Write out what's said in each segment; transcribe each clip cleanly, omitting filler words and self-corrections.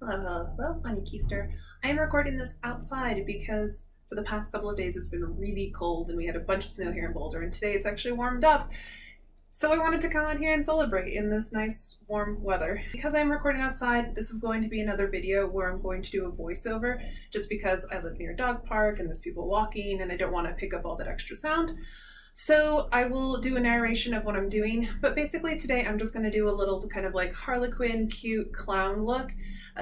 Hello, hello, Honey Keister. I am recording this outside because for the past couple of days it's been really cold and we had a bunch of snow here in Boulder, and today it's actually warmed up. So I wanted to come out here and celebrate in this nice warm weather. Because I'm recording outside, this is going to be another video where I'm going to do a voiceover just because I live near a dog park and there's people walking and I don't want to pick up all that extra sound. So I will do a narration of what I'm doing, but basically today I'm just going to do a little kind of like Harlequin cute clown look.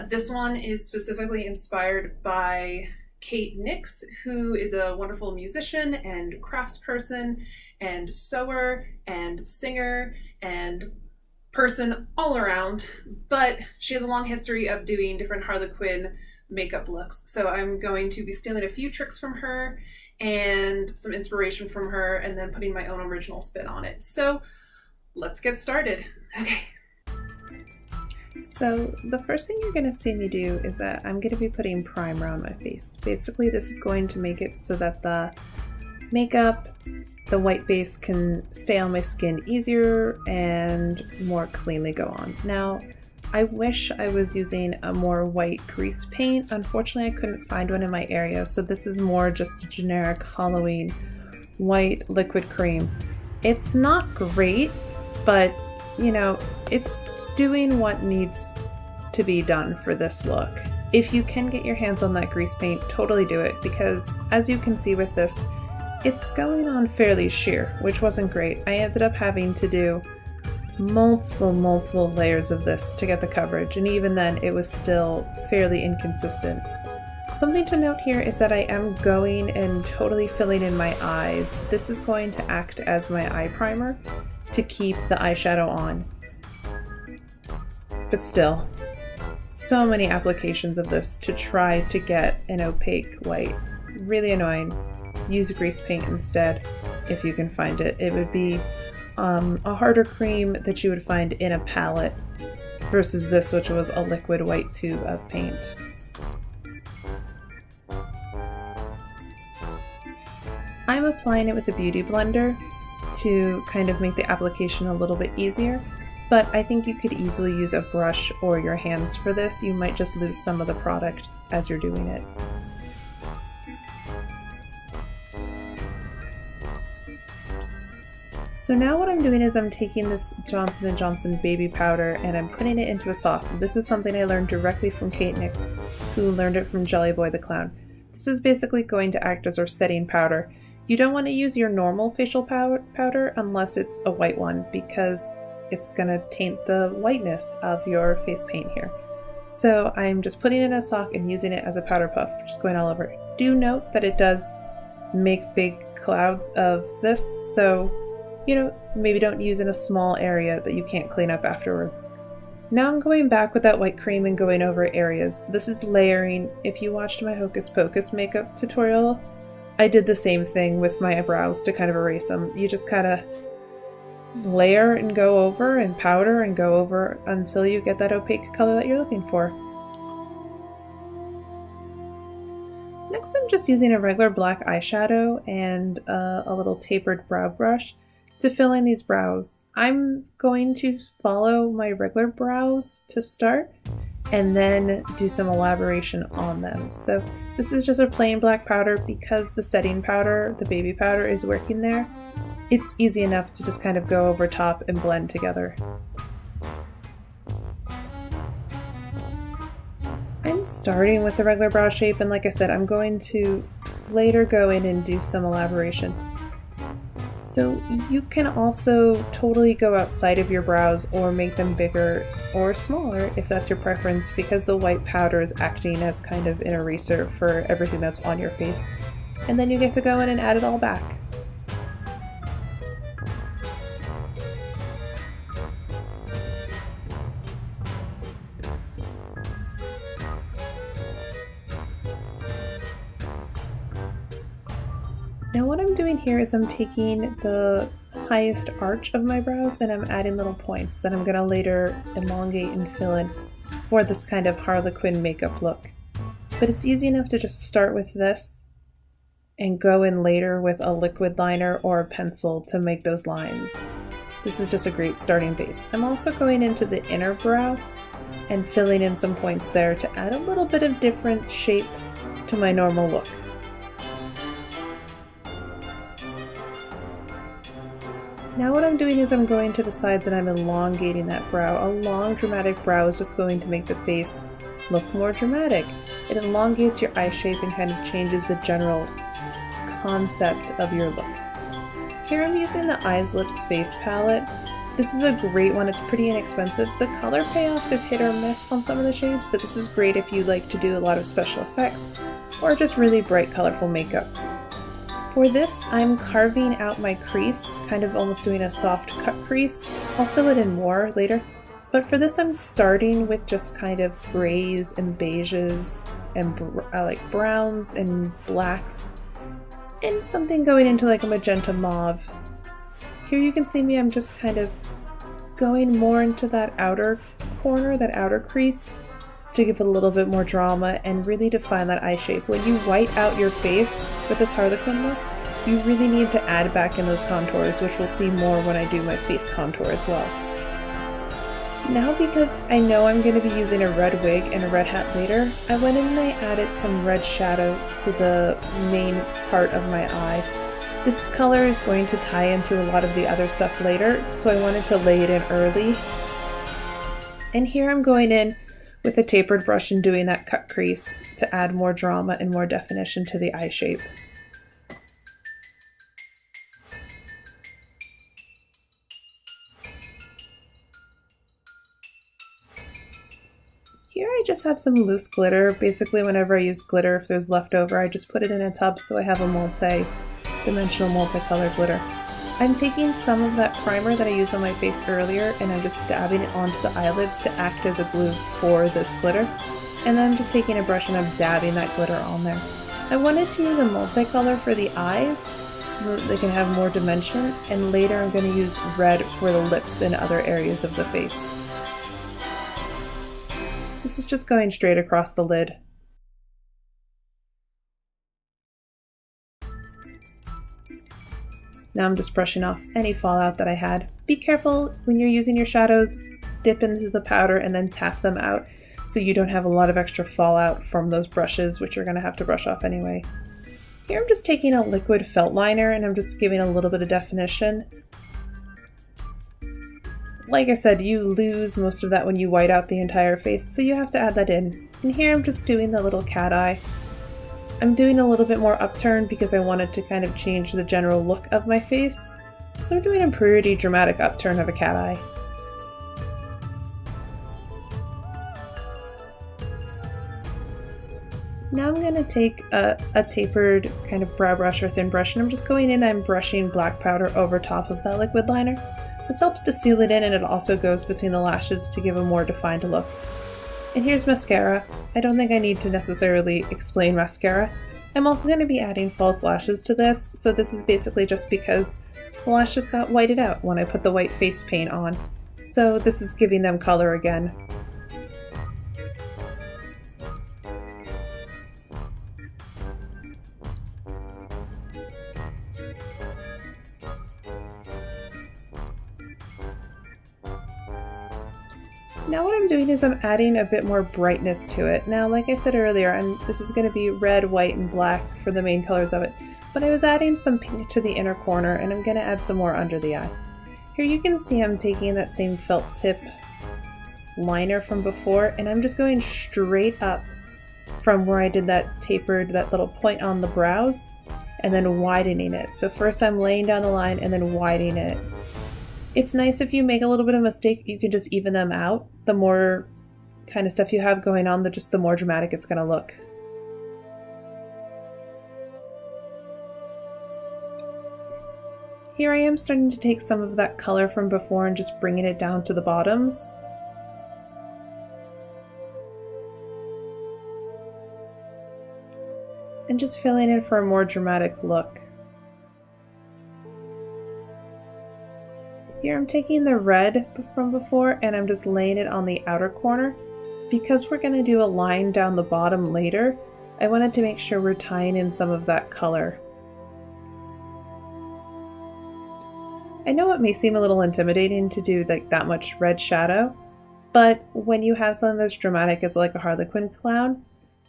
This one is specifically inspired by Kate Nix, who is a wonderful musician and craftsperson and sewer and singer and person all around, but she has a long history of doing different Harlequin makeup looks. So I'm going to be stealing a few tricks from her and some inspiration from her and then putting my own original spin on it. So let's get started. Okay. So the first thing you're going to see me do is that I'm going to be putting primer on my face. Basically, this is going to make it so that the makeup, the white base can stay on my skin easier and more cleanly go on. Now, I wish I was using a more white grease paint. Unfortunately, I couldn't find one in my area, so this is more just a generic Halloween white liquid cream. It's not great, but you know, it's doing what needs to be done for this look. If you can get your hands on that grease paint, totally do it, because as you can see with this, it's going on fairly sheer, which wasn't great. I ended up having to do multiple layers of this to get the coverage, and even then it was still fairly inconsistent. Something to note here is that I am going and totally filling in my eyes. This is going to act as my eye primer to keep the eyeshadow on. But still, so many applications of this to try to get an opaque white. Really annoying. Use a grease paint instead if you can find it. It would be a harder cream that you would find in a palette versus this, which was a liquid white tube of paint. I'm applying it with a beauty blender to kind of make the application a little bit easier, but I think you could easily use a brush or your hands for this. You might just lose some of the product as you're doing it. So now what I'm doing is I'm taking this Johnson & Johnson baby powder and I'm putting it into a sock. This is something I learned directly from Kate Nix, who learned it from Jelly Boy the Clown. This is basically going to act as our setting powder. You don't want to use your normal facial powder unless it's a white one, because it's going to taint the whiteness of your face paint here. So I'm just putting it in a sock and using it as a powder puff, just going all over. Do note that it does make big clouds of this, so you know, maybe don't use in a small area that you can't clean up afterwards. Now I'm going back with that white cream and going over areas. This is layering. If you watched my Hocus Pocus makeup tutorial, I did the same thing with my brows to kind of erase them. You just kind of layer and go over and powder and go over until you get that opaque color that you're looking for. Next, I'm just using a regular black eyeshadow and a little tapered brow brush to fill in these brows. I'm going to follow my regular brows to start and then do some elaboration on them. So this is just a plain black powder because the setting powder, the baby powder, is working there. It's easy enough to just kind of go over top and blend together. I'm starting with the regular brow shape, and like I said, I'm going to later go in and do some elaboration. So you can also totally go outside of your brows or make them bigger or smaller if that's your preference, because the white powder is acting as kind of an eraser for everything that's on your face. And then you get to go in and add it all back. Now what I'm doing here is I'm taking the highest arch of my brows and I'm adding little points that I'm going to later elongate and fill in for this kind of Harlequin makeup look. But it's easy enough to just start with this and go in later with a liquid liner or a pencil to make those lines. This is just a great starting base. I'm also going into the inner brow and filling in some points there to add a little bit of different shape to my normal look. Now what I'm doing is I'm going to the sides and I'm elongating that brow. A long dramatic brow is just going to make the face look more dramatic. It elongates your eye shape and kind of changes the general concept of your look. Here I'm using the Eyes Lips Face palette. This is a great one, it's pretty inexpensive. The color payoff is hit or miss on some of the shades, but this is great if you like to do a lot of special effects or just really bright colorful makeup. For this, I'm carving out my crease, kind of almost doing a soft cut crease. I'll fill it in more later, but for this I'm starting with just kind of grays and beiges and like browns and blacks and something going into like a magenta mauve. Here you can see me, I'm just kind of going more into that outer corner, that outer crease, to give it a little bit more drama and really define that eye shape. When you white out your face with this Harlequin look, you really need to add back in those contours, which we'll see more when I do my face contour as well. Now because I know I'm going to be using a red wig and a red hat later, I went in and I added some red shadow to the main part of my eye. This color is going to tie into a lot of the other stuff later, so I wanted to lay it in early. And here I'm going in with a tapered brush and doing that cut crease to add more drama and more definition to the eye shape. Here I just had some loose glitter. Basically whenever I use glitter, if there's leftover, I just put it in a tub so I have a multi-dimensional, multicolored glitter. I'm taking some of that primer that I used on my face earlier and I'm just dabbing it onto the eyelids to act as a glue for this glitter. And then I'm just taking a brush and I'm dabbing that glitter on there. I wanted to use a multicolor for the eyes so that they can have more dimension, and later I'm going to use red for the lips and other areas of the face. This is just going straight across the lid. Now I'm just brushing off any fallout that I had. Be careful when you're using your shadows, dip into the powder and then tap them out so you don't have a lot of extra fallout from those brushes, which you're going to have to brush off anyway. Here I'm just taking a liquid felt liner and I'm just giving a little bit of definition. Like I said, you lose most of that when you white out the entire face, so you have to add that in. And here I'm just doing the little cat eye. I'm doing a little bit more upturn because I wanted to kind of change the general look of my face. So I'm doing a pretty dramatic upturn of a cat eye. Now I'm going to take a tapered kind of brow brush or thin brush and I'm just going in and I'm brushing black powder over top of that liquid liner. This helps to seal it in and it also goes between the lashes to give a more defined look. And here's mascara. I don't think I need to necessarily explain mascara. I'm also going to be adding false lashes to this, so this is basically just because the lashes got whited out when I put the white face paint on. So this is giving them color again. Now what I'm doing is I'm adding a bit more brightness to it. Now, like I said earlier, this is going to be red, white, and black for the main colors of it, but I was adding some pink to the inner corner and I'm going to add some more under the eye. Here you can see I'm taking that same felt tip liner from before and I'm just going straight up from where I did that tapered, that little point on the brows, and then widening it. So first I'm laying down the line and then widening it. It's nice if you make a little bit of a mistake, you can just even them out. The more kind of stuff you have going on, the more dramatic it's going to look. Here I am starting to take some of that color from before and just bringing it down to the bottoms. And just filling in for a more dramatic look. Here I'm taking the red from before and I'm just laying it on the outer corner. Because we're going to do a line down the bottom later, I wanted to make sure we're tying in some of that color. I know it may seem a little intimidating to do like that much red shadow, But when you have something that's dramatic as like a Harlequin clown,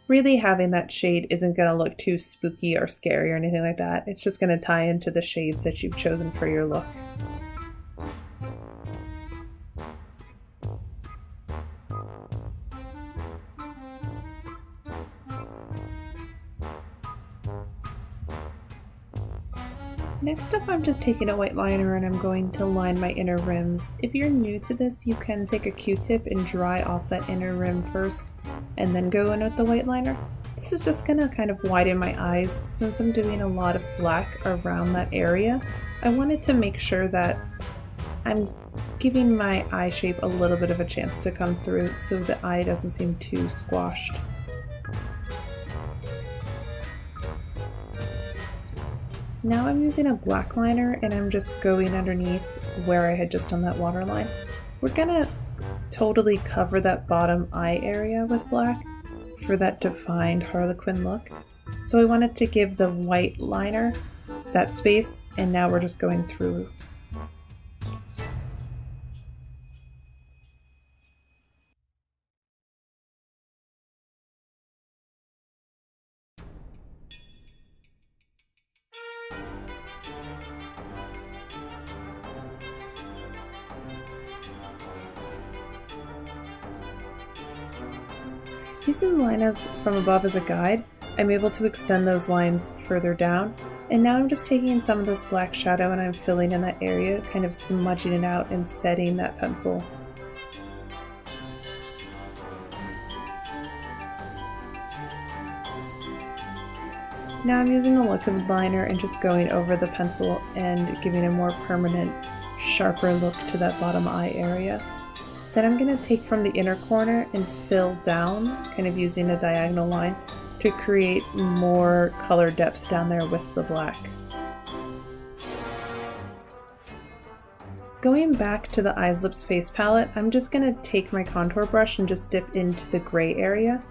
really having that shade isn't going to look too spooky or scary or anything like that. It's just going to tie into the shades that you've chosen for your look. Next up, I'm just taking a white liner and I'm going to line my inner rims. If you're new to this, you can take a Q-tip and dry off that inner rim first and then go in with the white liner. This is just going to kind of widen my eyes since I'm doing a lot of black around that area. I wanted to make sure that I'm giving my eye shape a little bit of a chance to come through so the eye doesn't seem too squashed. Now I'm using a black liner and I'm just going underneath where I had just done that waterline. We're gonna totally cover that bottom eye area with black for that defined Harlequin look. So I wanted to give the white liner that space, and now we're just going through. Using the lines from above as a guide, I'm able to extend those lines further down, and now I'm just taking some of this black shadow and I'm filling in that area, kind of smudging it out and setting that pencil. Now I'm using the liquid liner and just going over the pencil and giving a more permanent, sharper look to that bottom eye area. Then I'm going to take from the inner corner and fill down, kind of using a diagonal line to create more color depth down there with the black. Going back to the eyes, lips, face palette, I'm just going to take my contour brush and just dip into the gray area.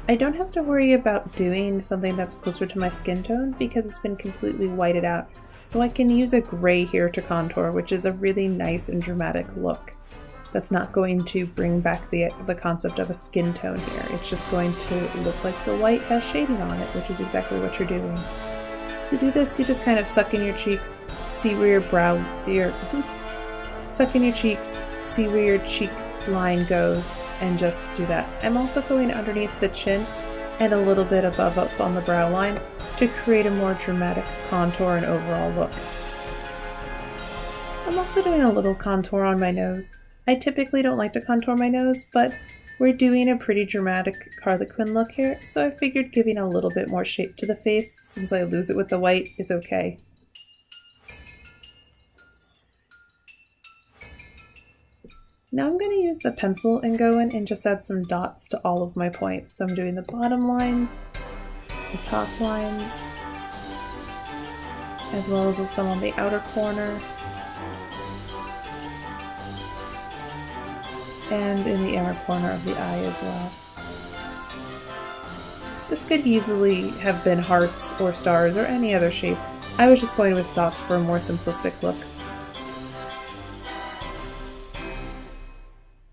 I don't have to worry about doing something that's closer to my skin tone because it's been completely whited out, so I can use a gray here to contour, which is a really nice and dramatic look. That's not going to bring back the concept of a skin tone here. It's just going to look like the white has shading on it, which is exactly what you're doing. To do this, you just kind of suck in your cheeks, see where suck in your cheeks, see where your cheek line goes, and just do that. I'm also going underneath the chin and a little bit above up on the brow line to create a more dramatic contour and overall look. I'm also doing a little contour on my nose. I typically don't like to contour my nose, but we're doing a pretty dramatic Harlequin look here, so I figured giving a little bit more shape to the face, since I lose it with the white, is okay. Now I'm going to use the pencil and go in and just add some dots to all of my points. So I'm doing the bottom lines, the top lines, as well as some on the outer corner, and in the inner corner of the eye as well. This could easily have been hearts or stars or any other shape. I was just going with dots for a more simplistic look.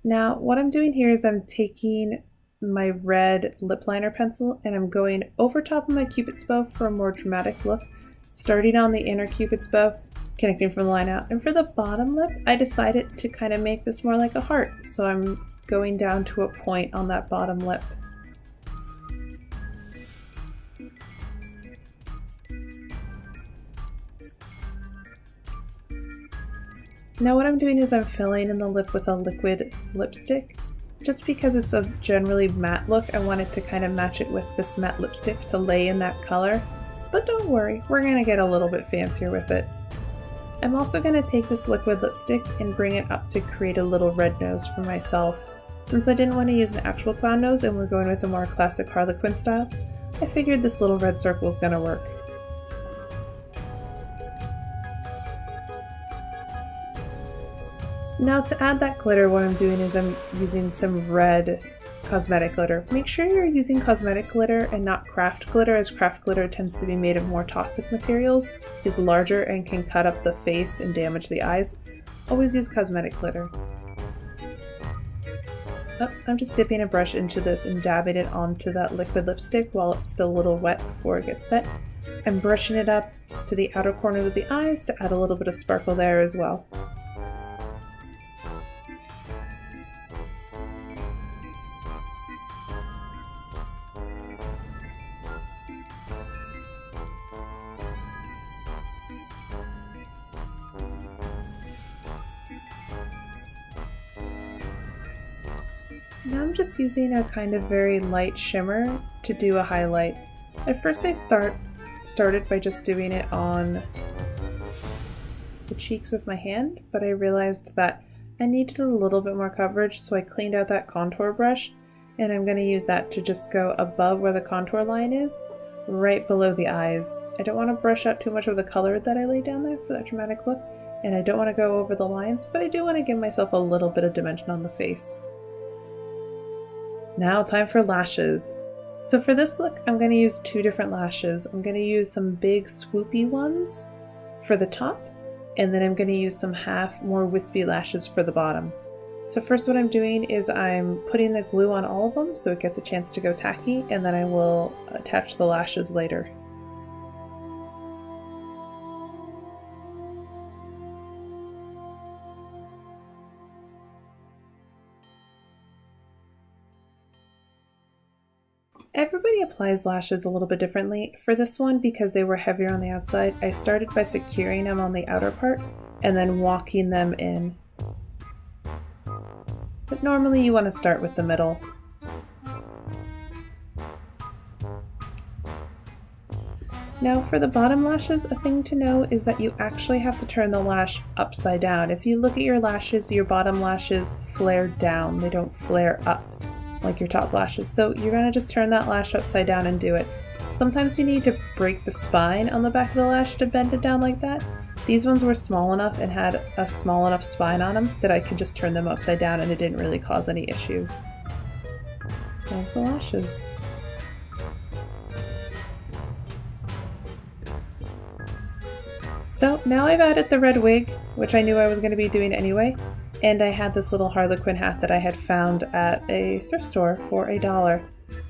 Now what I'm doing here is I'm taking my red lip liner pencil and I'm going over top of my cupid's bow for a more dramatic look, starting on the inner cupid's bow, connecting from the line out. And for the bottom lip, I decided to kind of make this more like a heart. So I'm going down to a point on that bottom lip. Now what I'm doing is I'm filling in the lip with a liquid lipstick. Just because it's a generally matte look, I wanted to kind of match it with this matte lipstick to lay in that color. But don't worry, we're going to get a little bit fancier with it. I'm also going to take this liquid lipstick and bring it up to create a little red nose for myself. Since I didn't want to use an actual clown nose and we're going with a more classic Harlequin style, I figured this little red circle is going to work. Now to add that glitter, what I'm doing is I'm using some red cosmetic glitter. Make sure you're using cosmetic glitter and not craft glitter, as craft glitter tends to be made of more toxic materials, is larger and can cut up the face and damage the eyes. Always use cosmetic glitter. Oh, I'm just dipping a brush into this and dabbing it onto that liquid lipstick while it's still a little wet before it gets set. I'm brushing it up to the outer corners of the eyes to add a little bit of sparkle there as well. Now I'm just using a kind of very light shimmer to do a highlight. At first I started by just doing it on the cheeks with my hand, but I realized that I needed a little bit more coverage, so I cleaned out that contour brush, and I'm going to use that to just go above where the contour line is, right below the eyes. I don't want to brush out too much of the color that I laid down there for that dramatic look, and I don't want to go over the lines, but I do want to give myself a little bit of dimension on the face. Now time for lashes. So for this look, I'm going to use two different lashes. I'm going to use some big swoopy ones for the top, and then I'm going to use some more wispy lashes for the bottom. So first what I'm doing is I'm putting the glue on all of them so it gets a chance to go tacky, and then I will attach the lashes later. Everybody applies lashes a little bit differently. For this one, because they were heavier on the outside, I started by securing them on the outer part and then walking them in. But normally you want to start with the middle. Now for the bottom lashes, a thing to know is that you actually have to turn the lash upside down. If you look at your lashes, your bottom lashes flare down. They don't flare up like your top lashes. So you're going to just turn that lash upside down and do it. Sometimes you need to break the spine on the back of the lash to bend it down like that. These ones were small enough and had a small enough spine on them that I could just turn them upside down and it didn't really cause any issues. There's the lashes. So now I've added the red wig, which I knew I was going to be doing anyway. And I had this little Harlequin hat that I had found at a thrift store for $1.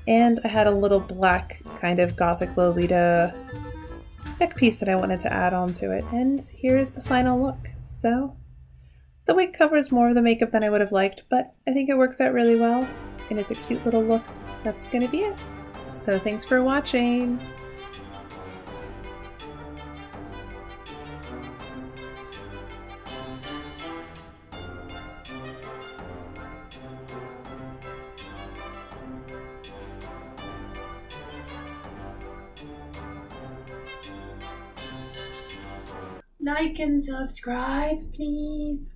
And I had a little black kind of gothic Lolita neck piece that I wanted to add onto it. And here's the final look. So the wig covers more of the makeup than I would have liked, but I think it works out really well. And it's a cute little look. That's gonna be it. So thanks for watching. Like and subscribe, please.